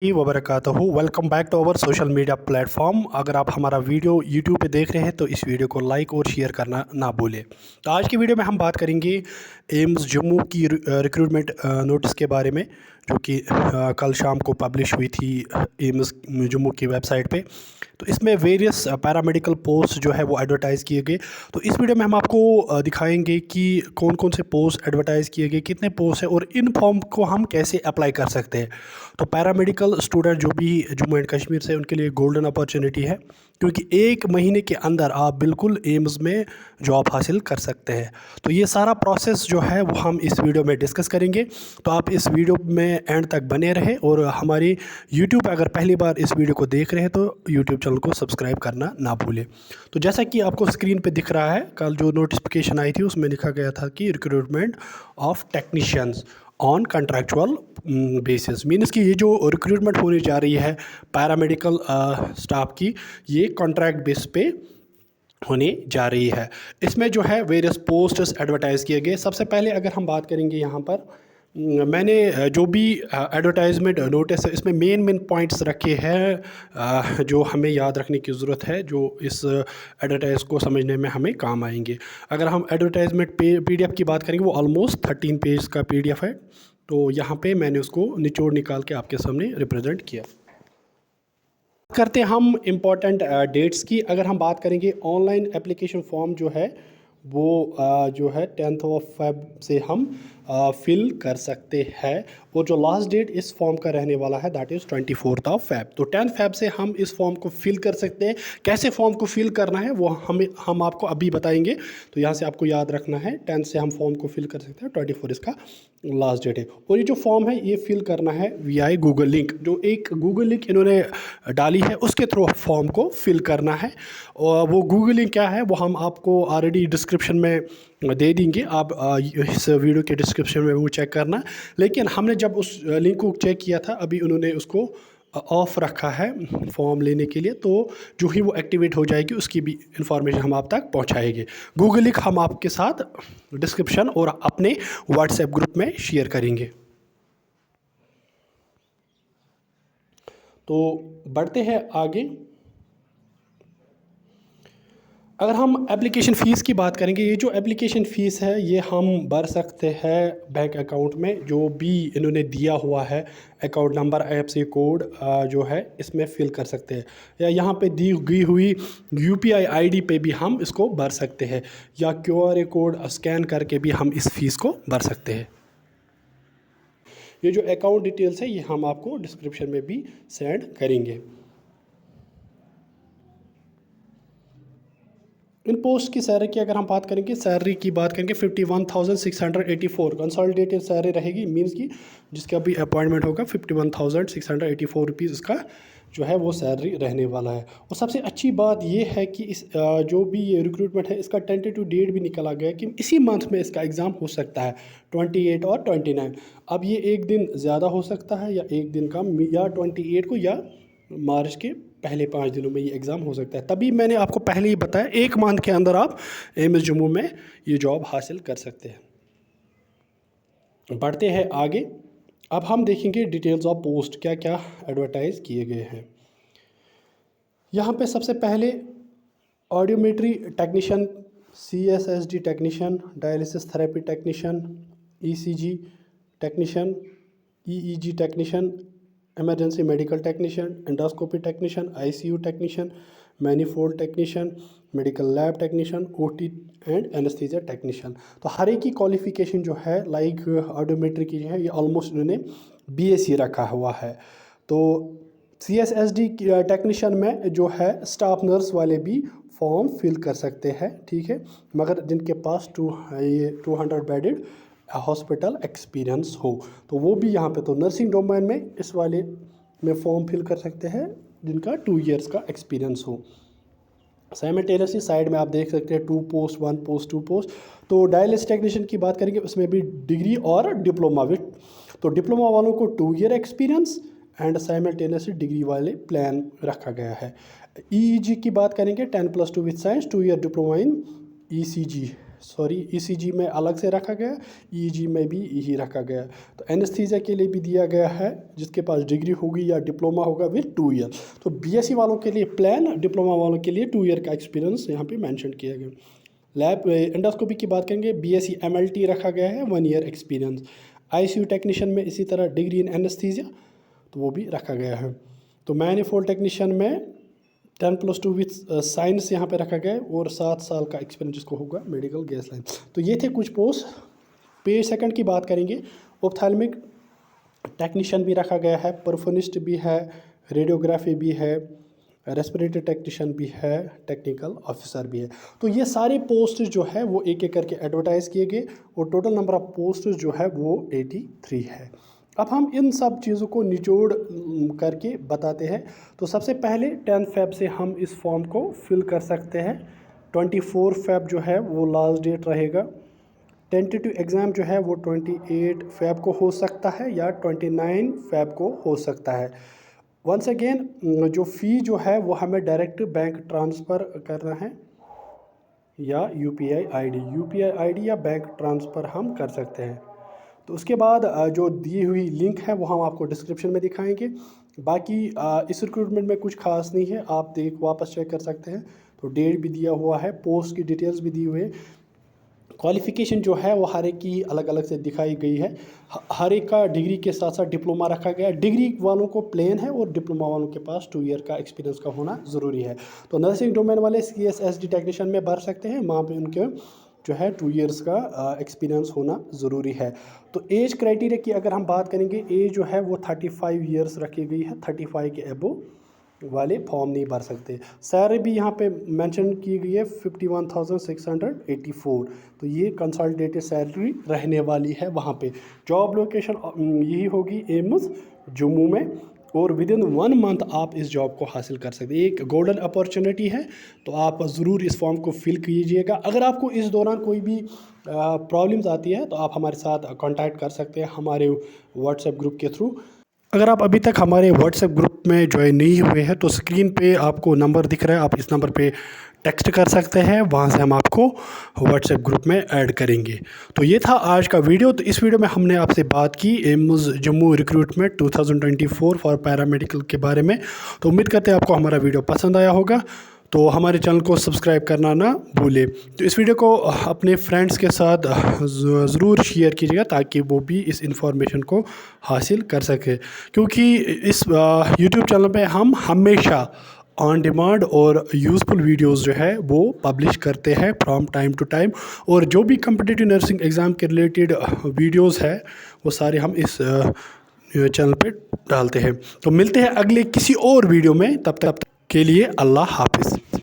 वबरकातहू। Welcome back to our social media platform. अगर आप हमारा वीडियो यूट्यूब पे देख रहे हैं तो इस वीडियो को लाइक और शेयर करना ना भूलें। तो आज की वीडियो में हम बात करेंगे एम्स जम्मू की रिक्रूटमेंट नोटिस के बारे में, जो कि कल शाम को पब्लिश हुई थी एम्स जम्मू की वेबसाइट पे। तो इसमें वेरियस पैरामेडिकल पोस्ट जो है वो एडवर्टाइज़ किए गए। तो इस वीडियो में हम आपको दिखाएंगे कि कौन कौन से पोस्ट एडवर्टाइज़ किए गए, कितने पोस्ट हैं और इन फॉर्म को हम कैसे अप्लाई कर सकते हैं। तो पैरामेडिकल स्टूडेंट जो भी जम्मू एंड कश्मीर से, उनके लिए गोल्डन अपॉर्चुनिटी है, क्योंकि 1 महीने के अंदर आप बिल्कुल एम्स में जॉब हासिल कर सकते हैं। तो ये सारा प्रोसेस जो है वो हम इस वीडियो में डिस्कस करेंगे। तो आप इस वीडियो में एंड तक बने रहें और हमारी यूट्यूब पे अगर पहली बार इस वीडियो को देख रहे हैं तो यूट्यूब चैनल को सब्सक्राइब करना ना भूलें। तो जैसा कि आपको स्क्रीन पे दिख रहा है, कल जो नोटिफिकेशन आई थी उसमें लिखा गया था कि recruitment of technicians on contractual basis. Means कि ये जो रिक्रूटमेंट होने जा रही है पैरामेडिकल स्टाफ की, ये कॉन्ट्रैक्ट बेस पे होने जा रही है। इसमें जो है वेरियस पोस्ट्स एडवर्टाइज़ किए गए। सबसे पहले अगर हम बात करेंगे यहाँ पर, मैंने जो भी एडवर्टाइजमेंट नोटिस है इसमें मेन पॉइंट्स रखे हैं जो हमें याद रखने की ज़रूरत है, जो इस एडवर्टाइज को समझने में हमें काम आएंगे। अगर हम एडवर्टाइजमेंट पीडीएफ की बात करेंगे, वो ऑलमोस्ट 13 पेज का पीडीएफ है। तो यहाँ पे मैंने उसको निचोड़ निकाल के आपके सामने रिप्रेजेंट किया। करते हैं हम इम्पॉर्टेंट डेट्स की। अगर हम बात करेंगे ऑनलाइन एप्लीकेशन फॉर्म जो है वो जो है 10 फेब से हम फिल कर सकते हैं, और जो लास्ट डेट इस फॉर्म का रहने वाला है दैट इज़ 24 फेब। तो 10 फेब से हम इस फॉर्म को फिल कर सकते हैं। कैसे फॉर्म को फिल करना है वो हम आपको अभी बताएंगे। तो यहाँ से आपको याद रखना है 10 से हम फॉर्म को फिल कर सकते हैं, 24 इसका लास्ट डेट है। और ये जो फॉर्म है ये फिल करना है वी गूगल लिंक, जो एक गूगल लिंक इन्होंने डाली है उसके थ्रू फॉर्म को फिल करना है। और वो गूगल लिंक क्या है वो हम आपको ऑलरेडी डिस्क्रिप्शन में दे देंगे, आप इस वीडियो के डिस्क्रिप्शन में वो चेक करना। लेकिन हमने जब उस लिंक को चेक किया था, अभी उन्होंने उसको ऑफ रखा है फॉर्म लेने के लिए। तो जो ही वो एक्टिवेट हो जाएगी उसकी भी इंफॉर्मेशन हम आप तक पहुंचाएंगे। गूगल लिंक हम आपके साथ डिस्क्रिप्शन और अपने व्हाट्सएप ग्रुप में शेयर करेंगे। तो बढ़ते हैं आगे। अगर हम एप्लीकेशन फ़ीस की बात करेंगे, ये जो एप्लीकेशन फ़ीस है ये हम भर सकते हैं बैंक अकाउंट में, जो भी इन्होंने दिया हुआ है अकाउंट नंबर, IFSC कोड जो है इसमें फ़िल कर सकते हैं, या यहाँ पे दी गई हुई UPI ID पे भी हम इसको भर सकते हैं, या QR कोड स्कैन करके भी हम इस फ़ीस को भर सकते हैं। ये जो अकाउंट डिटेल्स है ये हम आपको डिस्क्रिप्शन में भी सेंड करेंगे। इन पोस्ट की सैलरी की अगर हम बात करेंगे, सैलरी की बात करेंगे 51,684 कंसोलिडेटेड सैलरी रहेगी। मींस की जिसका भी अपॉइंटमेंट होगा 51,684 रुपीज़ इसका जो है वो सैलरी रहने वाला है। और सबसे अच्छी बात ये है कि इस जो भी ये रिक्रूटमेंट है इसका टेंटेटिव डेट भी निकला गया कि इसी मंथ में इसका एग्ज़ाम हो सकता है, 28 और 29। अब ये एक दिन ज़्यादा हो सकता है या एक दिन कम, या 28 को या मार्च के पहले 5 दिनों में ये एग्ज़ाम हो सकता है। तभी मैंने आपको पहले ही बताया 1 मंथ के अंदर आप एम्स जम्मू में ये जॉब हासिल कर सकते हैं। बढ़ते हैं आगे। अब हम देखेंगे डिटेल्स ऑफ पोस्ट क्या क्या एडवर्टाइज किए गए हैं। यहाँ पे सबसे पहले audiometry technician, CSSD technician, dialysis therapy technician, ECG technician, EEG technician, emergency medical technician, endoscopy technician, ICU technician, manifold technician, medical lab technician, OT and anaesthesia technician. तो हर एक की क्वालिफिकेशन जो है लाइक ऑडियोमेट्री की जो है ये ऑलमोस्ट इन्होंने BSc रखा हुआ है। तो CSSD टेक्नीशियन में जो है स्टाफ नर्स वाले भी फॉर्म फिल कर सकते हैं, ठीक है, मगर जिनके पास 200 बेडेड हॉस्पिटल एक्सपीरियंस हो तो वो भी यहाँ पे, तो नर्सिंग डोमेन में इस वाले में फॉर्म फिल कर सकते हैं जिनका 2 इयर्स का एक्सपीरियंस हो। साइमल्टेनियसली साइड में आप देख सकते हैं 2 पोस्ट, 1 पोस्ट, 2 पोस्ट। तो डायलिसिस टेक्नीशियन की बात करेंगे उसमें भी डिग्री और डिप्लोमा विथ, तो डिप्लोमा वालों को 2 year experience and simultaneously degree वाले प्लान रखा गया है। EEG की बात करेंगे 10+2 with science, 2 year diploma in ECG sorry ECG में अलग से रखा गया, ईईजी में भी यही रखा गया। तो एनेस्थीसिया के लिए भी दिया गया है, जिसके पास डिग्री होगी या डिप्लोमा होगा विद 2 ईयर। तो बीएससी वालों के लिए प्लान, डिप्लोमा वालों के लिए 2 ईयर का एक्सपीरियंस यहाँ पे मेंशन किया गया। लैब एंडोस्कोपी की बात करेंगे, बीएससी एमएलटी रखा गया है, 1 ईयर एक्सपीरियंस। आईसीयू टेक्नीशियन में इसी तरह डिग्री इन एनेस्थीसिया, तो वो भी रखा गया है। तो मैनिफोल्ड टेक्नीशियन में 10+2 विथ साइंस यहाँ पे रखा गया है, और 7 साल का एक्सपीरियंस जिसको होगा मेडिकल गैस लाइन। तो ये थे कुछ पोस्ट। पेज सेकंड की बात करेंगे, ऑप्थेल्मिक टेक्नीशियन भी रखा गया है, परफोनिस्ट भी है, रेडियोग्राफी भी है, रेस्पिरेटरी टेक्नीशियन भी है, टेक्निकल ऑफिसर भी है। तो ये सारे पोस्ट जो है वो एक एक करके एडवर्टाइज़ किए गए, और टोटल नंबर ऑफ पोस्ट जो है वो 83 है। अब हम इन सब चीज़ों को निचोड़ करके बताते हैं। तो सबसे पहले 10 फेब से हम इस फॉर्म को फिल कर सकते हैं। 24 फेब जो है वो लास्ट डेट रहेगा। टेंटेटिव एग्ज़ाम जो है वो 28 फेब को हो सकता है या 29 फेब को हो सकता है। वंस अगेन जो फ़ी जो है वो हमें डायरेक्ट बैंक ट्रांसफ़र करना है, या यूपीआई आईडी या बैंक ट्रांसफ़र हम कर सकते हैं। तो उसके बाद जो दी हुई लिंक है वो हम आपको डिस्क्रिप्शन में दिखाएंगे। बाकी इस रिक्रूटमेंट में कुछ खास नहीं है, आप वापस चेक कर सकते हैं। तो डेट भी दिया हुआ है, पोस्ट की डिटेल्स भी दी हुई है। क्वालिफ़िकेशन जो है वो हर एक की अलग अलग से दिखाई गई है। हर एक का डिग्री के साथ साथ डिप्लोमा रखा गया है। डिग्री वालों को प्लेन है, और डिप्लोमा वालों के पास 2 ईयर का एक्सपीरियंस का होना ज़रूरी है। तो नर्सिंग डोमेन वाले CSSD टेक्नीशियन में भर सकते हैं, वहाँ पे उनके जो है 2 ईयर्स का एक्सपीरियंस होना ज़रूरी है। तो एज क्राइटेरिया की अगर हम बात करेंगे, एज जो है वो 35 ईयर्स रखी गई है, 35 के एबो वाले फॉर्म नहीं भर सकते। सैलरी भी यहाँ पे मेंशन की गई है 51,684। तो ये कंसोलिडेटेड सैलरी रहने वाली है वहाँ पे। जॉब लोकेशन यही होगी एम्स जम्मू में, और विदिन 1 मंथ आप इस जॉब को हासिल कर सकते हैं। एक गोल्डन अपॉर्चुनिटी है, तो आप ज़रूर इस फॉर्म को फिल कीजिएगा। अगर आपको इस दौरान कोई भी प्रॉब्लम्स आती है तो आप हमारे साथ कांटेक्ट कर सकते हैं हमारे व्हाट्सएप ग्रुप के थ्रू। अगर आप अभी तक हमारे व्हाट्सएप ग्रुप में ज्वाइन नहीं हुए हैं तो स्क्रीन पे आपको नंबर दिख रहा है, आप इस नंबर पे टेक्स्ट कर सकते हैं, वहाँ से हम आपको व्हाट्सएप ग्रुप में ऐड करेंगे। तो ये था आज का वीडियो। तो इस वीडियो में हमने आपसे बात की AIIMS Jammu recruitment 2024 for paramedical के बारे में। तो उम्मीद करते हैं आपको हमारा वीडियो पसंद आया होगा। तो हमारे चैनल को सब्सक्राइब करना ना भूलें। तो इस वीडियो को अपने फ्रेंड्स के साथ ज़रूर शेयर कीजिएगा, ताकि वो भी इस इंफॉर्मेशन को हासिल कर सके, क्योंकि इस यूट्यूब चैनल पे हम हमेशा ऑन डिमांड और यूज़फुल वीडियोस जो है वो पब्लिश करते हैं फ्रॉम टाइम टू टाइम। और जो भी कम्पिटिटिव नर्सिंग एग्ज़ाम के रिलेटेड वीडियोस है वो सारे हम इस चैनल पे डालते हैं। तो मिलते हैं अगले किसी और वीडियो में, तब तक के लिए अल्लाह हाफिज़।